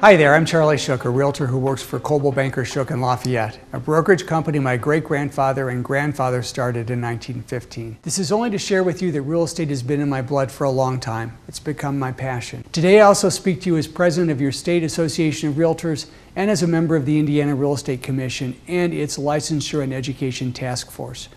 Hi there, I'm Charlie Shook, a realtor who works for Coldwell Banker Shook in Lafayette, a brokerage company my great-grandfather and grandfather started in 1915. This is only to share with you that real estate has been in my blood for a long time. It's become my passion. Today I also speak to you as president of your State Association of Realtors and as a member of the Indiana Real Estate Commission and its Licensure and Education Task Force.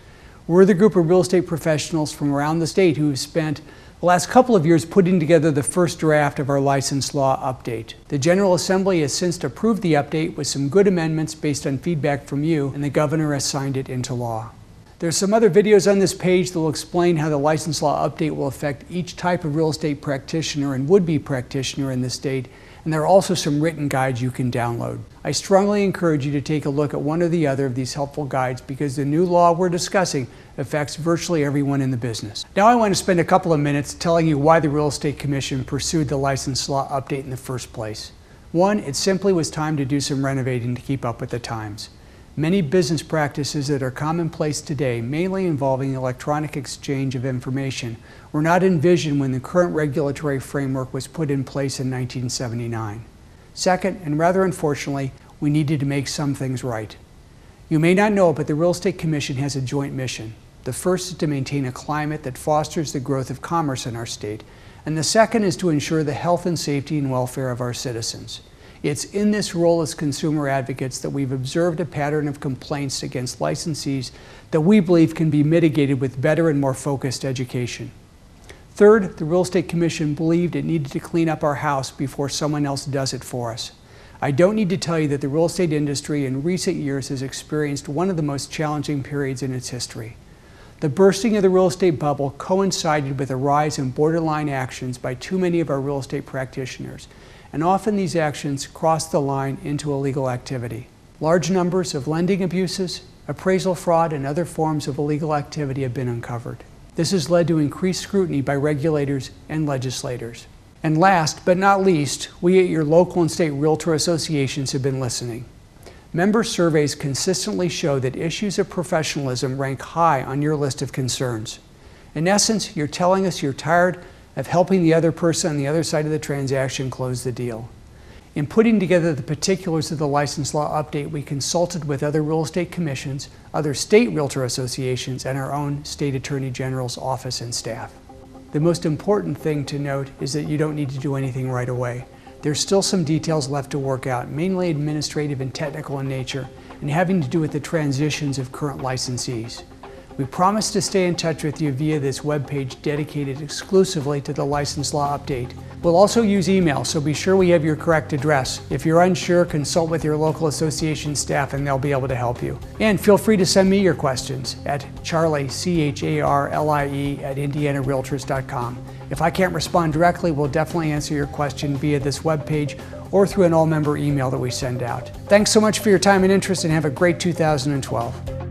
We're the group of real estate professionals from around the state who have spent the last couple of years putting together the first draft of our license law update. The General Assembly has since approved the update with some good amendments based on feedback from you, and the governor has signed it into law. There's some other videos on this page that will explain how the license law update will affect each type of real estate practitioner and would-be practitioner in the state, and there are also some written guides you can download. I strongly encourage you to take a look at one or the other of these helpful guides because the new law we're discussing affects virtually everyone in the business. Now I want to spend a couple of minutes telling you why the Real Estate Commission pursued the license law update in the first place. One, it simply was time to do some renovating to keep up with the times. Many business practices that are commonplace today, mainly involving electronic exchange of information, were not envisioned when the current regulatory framework was put in place in 1979. Second, and rather unfortunately, we needed to make some things right. You may not know it, but the Real Estate Commission has a joint mission. The first is to maintain a climate that fosters the growth of commerce in our state, and the second is to ensure the health and safety and welfare of our citizens. It's in this role as consumer advocates that we've observed a pattern of complaints against licensees that we believe can be mitigated with better and more focused education. Third, the Real Estate Commission believed it needed to clean up our house before someone else does it for us. I don't need to tell you that the real estate industry in recent years has experienced one of the most challenging periods in its history. The bursting of the real estate bubble coincided with a rise in borderline actions by too many of our real estate practitioners, and often these actions cross the line into illegal activity. Large numbers of lending abuses, appraisal fraud, and other forms of illegal activity have been uncovered. This has led to increased scrutiny by regulators and legislators. And last but not least, we at your local and state realtor associations have been listening. Member surveys consistently show that issues of professionalism rank high on your list of concerns. In essence, you're telling us you're tired of helping the other person on the other side of the transaction close the deal. In putting together the particulars of the license law update, we consulted with other real estate commissions, other state realtor associations, and our own State Attorney General's office and staff. The most important thing to note is that you don't need to do anything right away. There's still some details left to work out, mainly administrative and technical in nature, and having to do with the transitions of current licensees. We promise to stay in touch with you via this webpage dedicated exclusively to the license law update. We'll also use email, so be sure we have your correct address. If you're unsure, consult with your local association staff and they'll be able to help you. And feel free to send me your questions at Charlie, C-H-A-R-L-I-E, at indianarealtors.com. If I can't respond directly, we'll definitely answer your question via this webpage or through an all-member email that we send out. Thanks so much for your time and interest, and have a great 2012.